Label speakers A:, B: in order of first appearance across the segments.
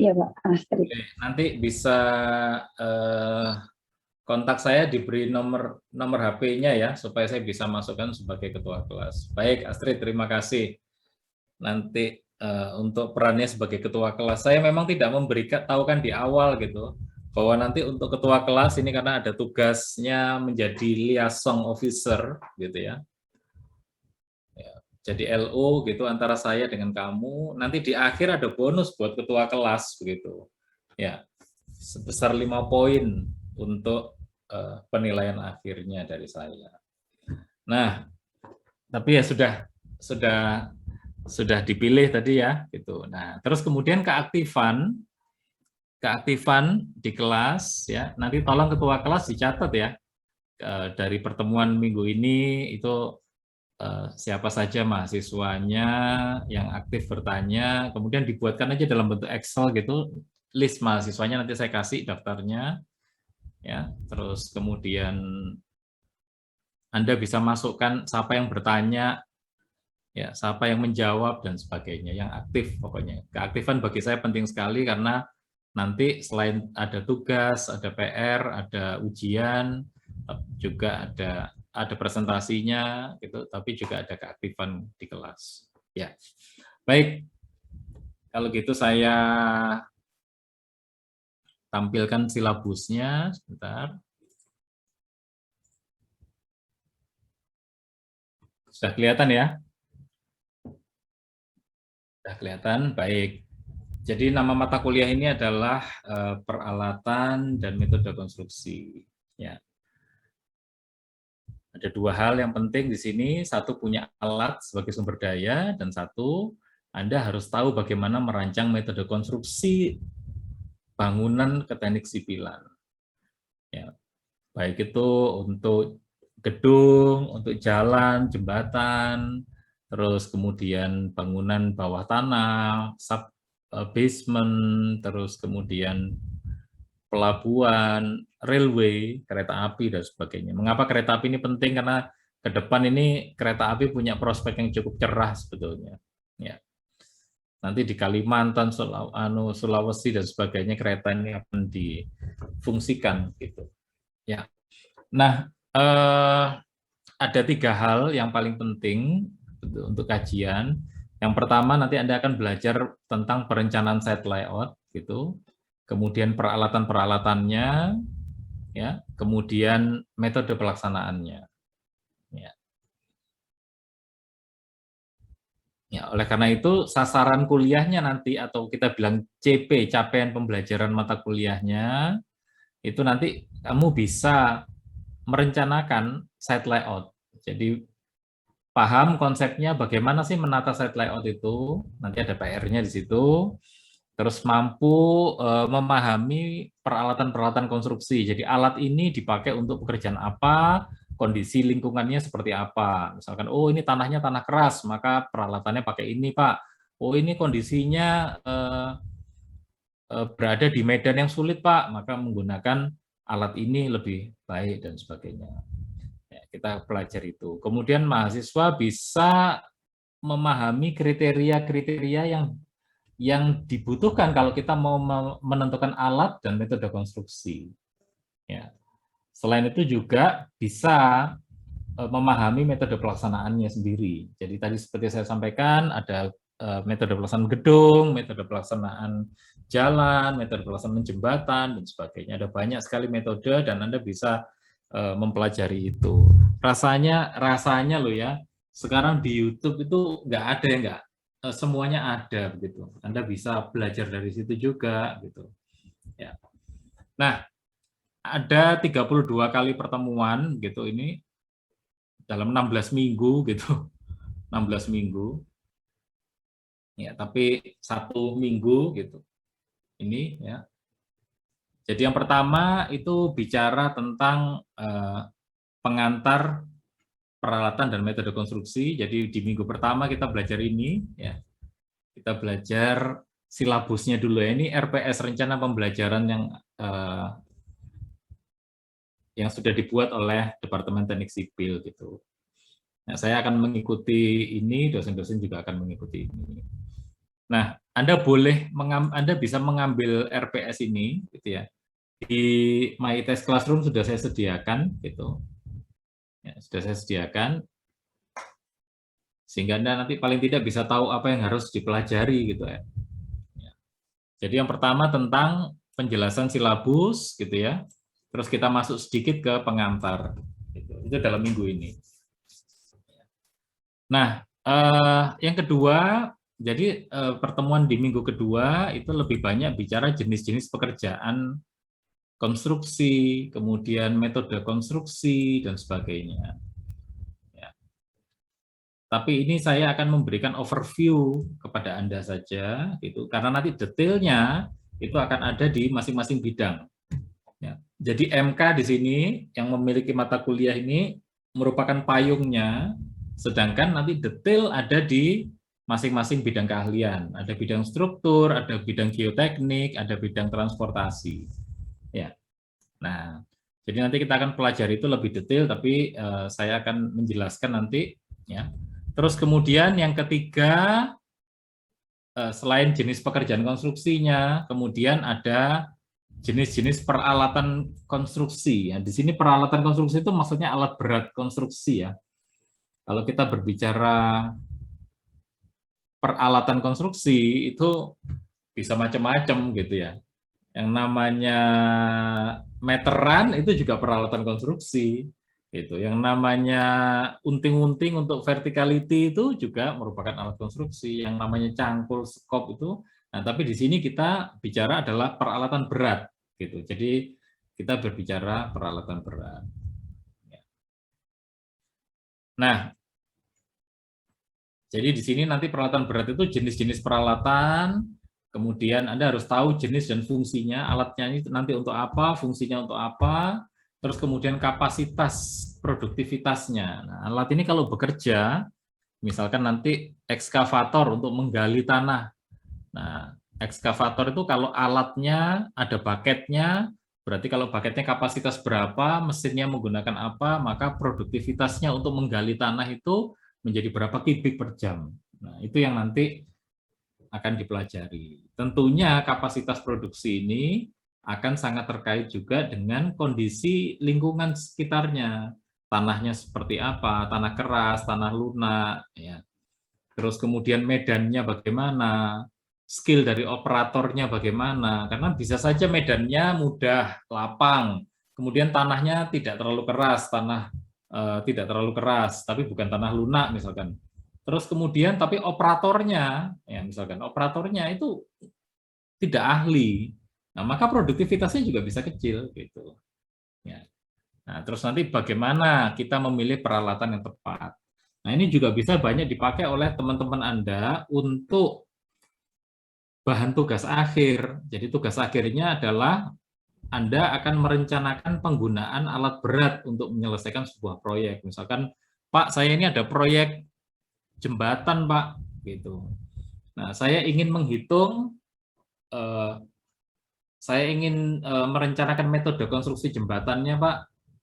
A: Iya, Pak Astrid.
B: Oke, nanti bisa kontak saya, diberi nomor HP-nya ya, supaya saya bisa masukkan sebagai ketua kelas. Baik, Astrid, terima kasih. Nanti untuk perannya sebagai ketua kelas, saya memang tidak memberikan tahu kan di awal gitu, bahwa nanti untuk ketua kelas ini karena ada tugasnya menjadi liaison officer gitu ya. Jadi LO gitu antara saya dengan kamu. Nanti di akhir ada bonus buat ketua kelas begitu. Ya, sebesar 5 poin untuk penilaian akhirnya dari saya. Nah, tapi ya sudah dipilih tadi ya gitu. Nah, terus kemudian keaktifan di kelas ya. Nanti tolong ketua kelas dicatat ya. Dari pertemuan minggu ini itu siapa saja mahasiswanya yang aktif bertanya, kemudian dibuatkan aja dalam bentuk Excel gitu, list mahasiswanya nanti saya kasih daftarnya, ya. Terus kemudian Anda bisa masukkan siapa yang bertanya, ya, siapa yang menjawab dan sebagainya, yang aktif pokoknya. Keaktifan bagi saya penting sekali karena nanti selain ada tugas, ada PR, ada ujian, juga ada presentasinya gitu, tapi juga ada keaktifan di kelas. Ya, baik. Kalau gitu saya tampilkan silabusnya sebentar. Sudah kelihatan ya? Sudah kelihatan, baik. Jadi nama mata kuliah ini adalah peralatan dan metode konstruksi. Ya. Ada dua hal yang penting di sini, satu punya alat sebagai sumber daya, dan satu Anda harus tahu bagaimana merancang metode konstruksi bangunan ke teknik sipilan. Ya, baik itu untuk gedung, untuk jalan, jembatan, terus kemudian bangunan bawah tanah, sub basement, terus kemudian pelabuhan, railway, kereta api, dan sebagainya. Mengapa kereta api ini penting? Karena ke depan ini kereta api punya prospek yang cukup cerah sebetulnya. Ya. Nanti di Kalimantan, Sulawesi, dan sebagainya kereta ini akan difungsikan. Gitu. Ya. Nah, ada 3 hal yang paling penting untuk kajian. Yang pertama nanti Anda akan belajar tentang perencanaan site layout, gitu. Kemudian peralatan-peralatannya, ya, kemudian metode pelaksanaannya. Ya. Ya, oleh karena itu sasaran kuliahnya nanti atau kita bilang CP, capaian pembelajaran mata kuliahnya, itu nanti kamu bisa merencanakan site layout. Jadi paham konsepnya bagaimana sih menata site layout itu, nanti ada PR-nya di situ. Terus mampu memahami peralatan-peralatan konstruksi. Jadi alat ini dipakai untuk pekerjaan apa, kondisi lingkungannya seperti apa. Misalkan, oh ini tanahnya tanah keras, maka peralatannya pakai ini, Pak. Oh ini kondisinya berada di medan yang sulit, Pak, maka menggunakan alat ini lebih baik dan sebagainya. Ya, kita pelajari itu. Kemudian mahasiswa bisa memahami kriteria-kriteria yang dibutuhkan kalau kita mau menentukan alat dan metode konstruksi. Ya. Selain itu juga bisa memahami metode pelaksanaannya sendiri. Jadi tadi seperti saya sampaikan ada metode pelaksanaan gedung, metode pelaksanaan jalan, metode pelaksanaan jembatan dan sebagainya. Ada banyak sekali metode dan Anda bisa mempelajari itu. Rasanya loh ya, sekarang di YouTube itu nggak ada ya nggak, semuanya ada begitu. Anda bisa belajar dari situ juga gitu. Ya. Nah, ada 32 kali pertemuan gitu ini dalam 16 minggu gitu. 16 minggu. Ya, tapi 1 minggu gitu. Ini ya. Jadi yang pertama itu bicara tentang pengantar peralatan dan metode konstruksi. Jadi di minggu pertama kita belajar ini ya. Kita belajar silabusnya dulu ya. Ini RPS, rencana pembelajaran yang sudah dibuat oleh Departemen Teknik Sipil gitu. Nah, saya akan mengikuti ini, dosen-dosen juga akan mengikuti ini. Nah, Anda bisa mengambil RPS ini, gitu ya. Di My Test Classroom sudah saya sediakan, gitu. Ya, sudah saya sediakan, sehingga Anda nanti paling tidak bisa tahu apa yang harus dipelajari, gitu ya. Jadi yang pertama tentang penjelasan silabus, gitu ya. Terus kita masuk sedikit ke pengantar, gitu. Itu dalam minggu ini. Nah, yang kedua, jadi pertemuan di minggu kedua itu lebih banyak bicara jenis-jenis pekerjaan konstruksi, kemudian metode konstruksi, dan sebagainya. Ya. Tapi ini saya akan memberikan overview kepada Anda saja, gitu, karena nanti detailnya itu akan ada di masing-masing bidang. Ya. Jadi MK di sini yang memiliki mata kuliah ini merupakan payungnya, sedangkan nanti detail ada di masing-masing bidang keahlian. Ada bidang struktur, ada bidang geoteknik, ada bidang transportasi. Ya. Nah, jadi nanti kita akan pelajari itu lebih detail, tapi saya akan menjelaskan nanti. Ya. Terus kemudian yang ketiga, selain jenis pekerjaan konstruksinya, kemudian ada jenis-jenis peralatan konstruksi. Ya. Di sini peralatan konstruksi itu maksudnya alat berat konstruksi ya. Kalau kita berbicara peralatan konstruksi itu bisa macam-macam gitu ya. Yang namanya meteran itu juga peralatan konstruksi. Gitu. Yang namanya unting-unting untuk verticality itu juga merupakan alat konstruksi. Yang namanya cangkul, skop itu. Nah, tapi di sini kita bicara adalah peralatan berat. Gitu. Jadi kita berbicara peralatan berat. Nah, jadi di sini nanti peralatan berat itu jenis-jenis peralatan, kemudian Anda harus tahu jenis dan fungsinya, alatnya itu nanti untuk apa, fungsinya untuk apa, terus kemudian kapasitas produktivitasnya. Nah, alat ini kalau bekerja, misalkan nanti ekskavator untuk menggali tanah. Nah, ekskavator itu kalau alatnya ada baketnya, berarti kalau baketnya kapasitas berapa, mesinnya menggunakan apa, maka produktivitasnya untuk menggali tanah itu menjadi berapa kubik per jam. Nah, itu yang nanti akan dipelajari. Tentunya kapasitas produksi ini akan sangat terkait juga dengan kondisi lingkungan sekitarnya. Tanahnya seperti apa, tanah keras, tanah lunak, ya. Terus kemudian medannya bagaimana, skill dari operatornya bagaimana, karena bisa saja medannya mudah, lapang, kemudian tanahnya tidak terlalu keras, tidak terlalu keras, tapi bukan tanah lunak misalkan. Terus kemudian tapi operatornya, ya misalkan operatornya itu tidak ahli, nah maka produktivitasnya juga bisa kecil gitu. Ya. Nah terus nanti bagaimana kita memilih peralatan yang tepat. Nah ini juga bisa banyak dipakai oleh teman-teman Anda untuk bahan tugas akhir. Jadi tugas akhirnya adalah Anda akan merencanakan penggunaan alat berat untuk menyelesaikan sebuah proyek. Misalkan, Pak, saya ini ada proyek jembatan, Pak, gitu. Nah, saya ingin menghitung, saya ingin merencanakan metode konstruksi jembatannya, Pak.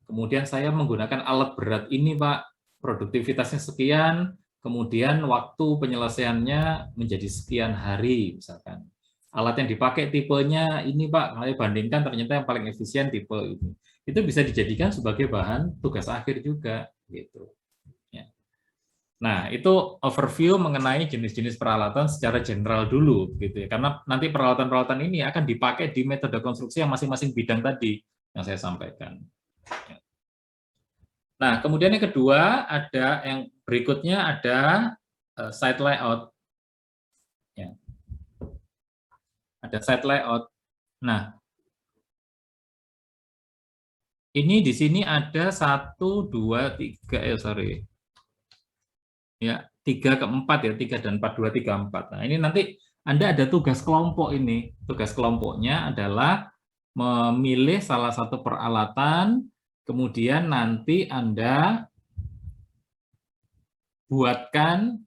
B: Kemudian saya menggunakan alat berat ini, Pak. Produktivitasnya sekian, kemudian waktu penyelesaiannya menjadi sekian hari, misalkan. Alat yang dipakai tipenya ini Pak, saya bandingkan ternyata yang paling efisien tipe ini. Itu bisa dijadikan sebagai bahan tugas akhir juga, gitu. Ya. Nah, itu overview mengenai jenis-jenis peralatan secara general dulu, gitu ya. Karena nanti peralatan-peralatan ini akan dipakai di metode konstruksi yang masing-masing bidang tadi yang saya sampaikan. Nah, kemudian yang kedua ada yang berikutnya ada site layout. Ya. Ada site layout. Nah, ini di sini ada 1, 2, 3, sorry. Ya, 3 ke 4 ya, 3 dan 4, 2, 3, 4. Nah, ini nanti Anda ada tugas kelompok ini. Tugas kelompoknya adalah memilih salah satu peralatan, kemudian nanti Anda buatkan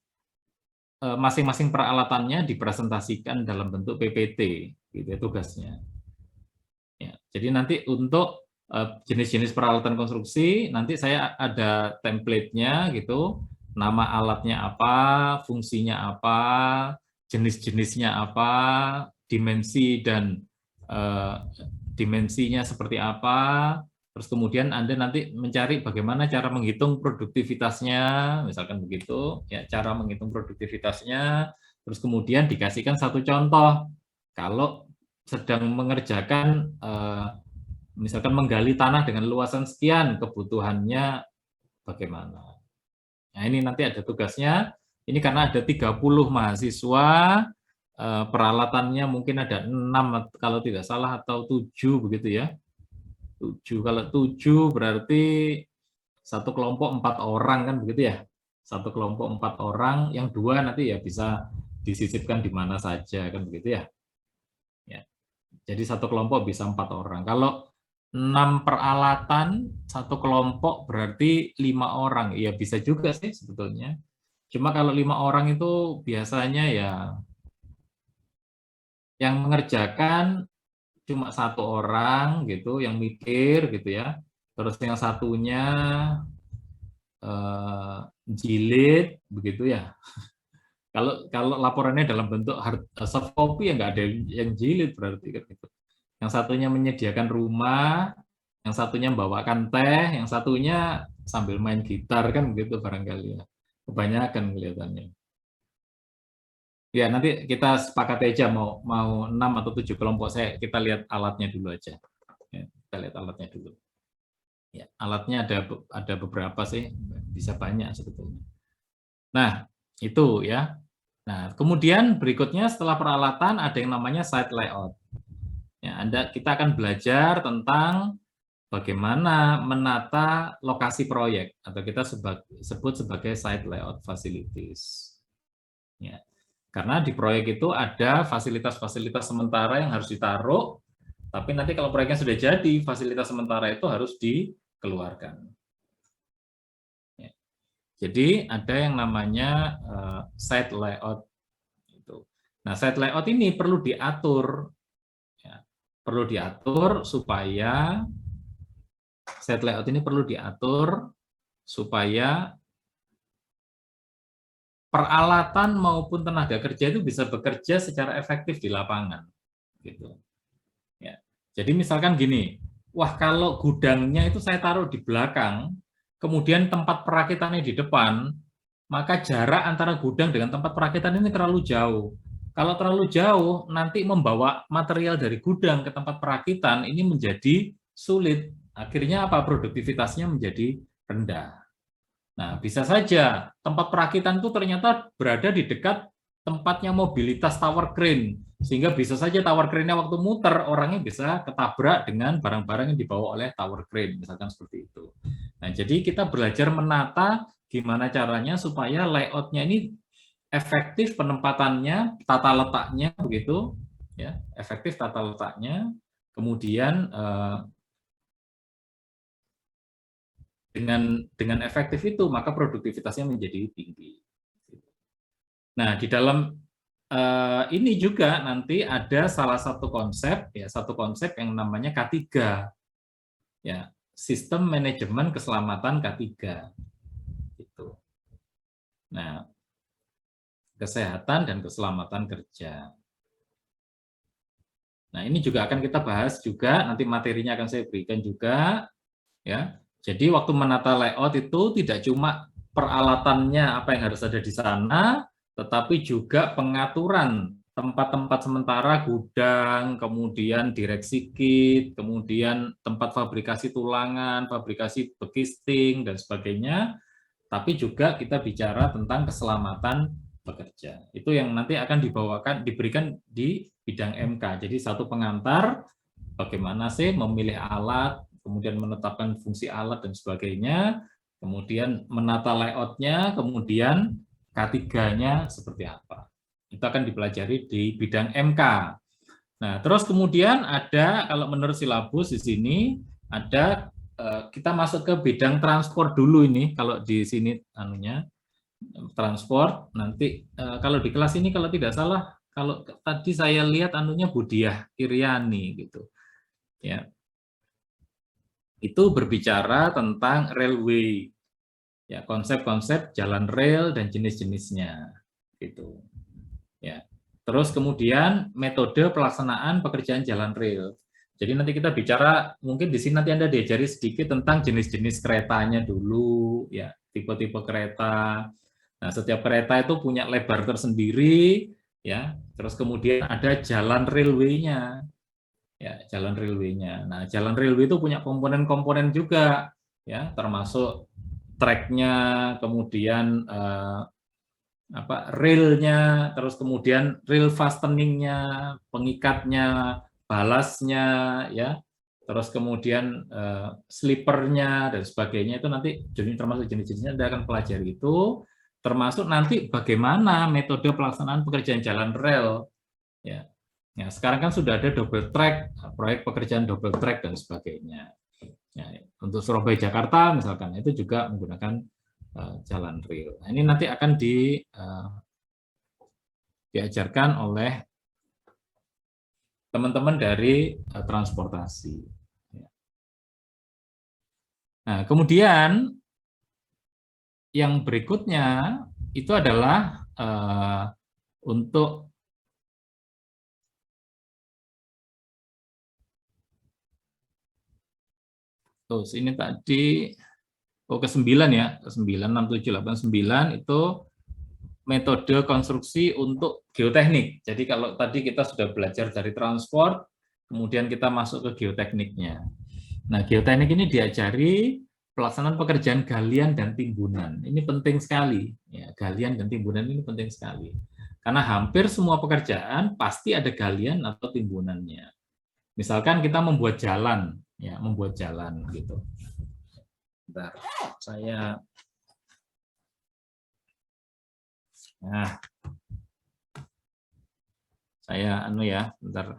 B: masing-masing peralatannya dipresentasikan dalam bentuk PPT, gitu ya tugasnya. Ya, jadi nanti untuk jenis-jenis peralatan konstruksi, nanti saya ada template-nya gitu, nama alatnya apa, fungsinya apa, jenis-jenisnya apa, dimensi dan dimensinya seperti apa, terus kemudian Anda nanti mencari bagaimana cara menghitung produktivitasnya, misalkan begitu, ya cara menghitung produktivitasnya, terus kemudian dikasihkan satu contoh, kalau sedang mengerjakan, misalkan menggali tanah dengan luasan sekian, kebutuhannya bagaimana. Nah ini nanti ada tugasnya, ini karena ada 30 mahasiswa, peralatannya mungkin ada 6 kalau tidak salah atau 7 begitu ya. 7, kalau 7 berarti satu kelompok 4 orang kan begitu ya. Satu kelompok 4 orang, yang 2 nanti ya bisa disisipkan di mana saja kan begitu ya. Ya. Jadi satu kelompok bisa 4 orang. Kalau 6 peralatan satu kelompok berarti 5 orang. Ya bisa juga sih sebetulnya. Cuma kalau 5 orang itu biasanya ya yang mengerjakan cuma satu orang gitu, yang mikir gitu ya. Terus yang satunya jilid begitu ya. Kalau laporannya dalam bentuk soft copy ya nggak ada yang jilid berarti kan gitu. Yang satunya menyediakan rumah, yang satunya membawakan teh, yang satunya sambil main gitar kan begitu barangkali ya. Kebanyakan kelihatannya. Ya, nanti kita sepakat aja mau 6 atau 7 kelompok. Kita lihat alatnya dulu aja. Ya, kita lihat alatnya dulu. Ya, alatnya ada beberapa sih, bisa banyak sebetulnya. Nah, itu ya. Nah, kemudian berikutnya setelah peralatan ada yang namanya site layout. Ya, kita akan belajar tentang bagaimana menata lokasi proyek atau kita sebut sebagai site layout facilities. Ya. Karena di proyek itu ada fasilitas-fasilitas sementara yang harus ditaruh, tapi nanti kalau proyeknya sudah jadi, fasilitas sementara itu harus dikeluarkan. Ya. Jadi ada yang namanya site layout. Nah, site layout ini perlu diatur, ya. Perlu diatur supaya site layout ini perlu diatur supaya peralatan maupun tenaga kerja itu bisa bekerja secara efektif di lapangan, gitu. Ya. Jadi misalkan gini, wah kalau gudangnya itu saya taruh di belakang, kemudian tempat perakitannya di depan, maka jarak antara gudang dengan tempat perakitan ini terlalu jauh. Kalau terlalu jauh, nanti membawa material dari gudang ke tempat perakitan ini menjadi sulit. Akhirnya apa? Produktivitasnya menjadi rendah. Nah, bisa saja tempat perakitan itu ternyata berada di dekat tempatnya mobilitas tower crane, sehingga bisa saja tower crane-nya waktu muter, orangnya bisa ketabrak dengan barang-barang yang dibawa oleh tower crane, misalkan seperti itu. Nah, jadi kita belajar menata gimana caranya supaya layout-nya ini efektif penempatannya, tata letaknya begitu, ya, efektif tata letaknya, kemudian dengan efektif itu maka produktivitasnya menjadi tinggi. Nah, di dalam ini juga nanti ada salah satu konsep yang namanya K3. Ya, sistem manajemen keselamatan K3. Gitu. Nah, kesehatan dan keselamatan kerja. Nah, ini juga akan kita bahas juga, nanti materinya akan saya berikan juga, ya. Jadi waktu menata layout itu tidak cuma peralatannya apa yang harus ada di sana, tetapi juga pengaturan tempat-tempat sementara gudang, kemudian direksi kit, kemudian tempat fabrikasi tulangan, fabrikasi bekisting dan sebagainya. Tapi juga kita bicara tentang keselamatan pekerja. Itu yang nanti akan diberikan di bidang MK. Jadi satu pengantar bagaimana sih memilih alat, kemudian menetapkan fungsi alat dan sebagainya, kemudian menata layout-nya, kemudian K3-nya seperti apa. Itu akan dipelajari di bidang MK. Nah, terus kemudian ada, kalau menurut silabus di sini, ada kita masuk ke bidang transport dulu ini, kalau di sini anunya, transport, nanti kalau di kelas ini kalau tidak salah, kalau tadi saya lihat anunya Budiah Iriani gitu. Ya, itu berbicara tentang railway, ya konsep-konsep jalan rel dan jenis-jenisnya, gitu. Ya, Terus kemudian metode pelaksanaan pekerjaan jalan rel. Jadi nanti kita bicara, mungkin di sini nanti Anda diajari sedikit tentang jenis-jenis keretanya dulu, ya, tipe-tipe kereta. Nah, setiap kereta itu punya lebar tersendiri, ya. Terus kemudian ada jalan railway-nya, ya, jalan railway-nya. Nah, jalan railway itu punya komponen-komponen juga, ya, termasuk track-nya, kemudian railnya, terus kemudian rail fastening-nya, pengikatnya, balasnya, ya, terus kemudian slippernya dan sebagainya, itu nanti termasuk jenis-jenisnya Anda akan pelajari itu, termasuk nanti bagaimana metode pelaksanaan pekerjaan jalan rel, ya. Ya, sekarang kan sudah ada double track, proyek pekerjaan double track dan sebagainya. Ya, untuk Surabaya Jakarta misalkan itu juga menggunakan jalan rel. Nah, ini nanti akan diajarkan oleh teman-teman dari transportasi. Nah, kemudian yang berikutnya itu adalah untuk ini tadi ke-9 ya, ke-9, 6, 7, 8, 9 itu metode konstruksi untuk geoteknik. Jadi kalau tadi kita sudah belajar dari transport, kemudian kita masuk ke geotekniknya. Nah, geoteknik ini diajari pelaksanaan pekerjaan galian dan timbunan. Ini penting sekali. Ya, galian dan timbunan ini penting sekali. Karena hampir semua pekerjaan pasti ada galian atau timbunannya. Misalkan kita membuat jalan, ya, membuat jalan gitu. Bentar, saya bentar.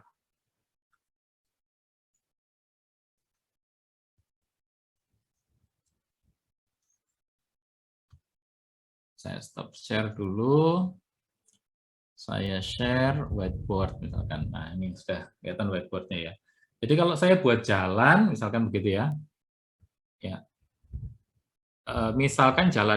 B: Saya stop share dulu. Saya share whiteboard misalkan. Nah, ini sudah kelihatan whiteboardnya ya. Jadi kalau saya buat jalan, misalkan begitu ya. Ya. Misalkan jalan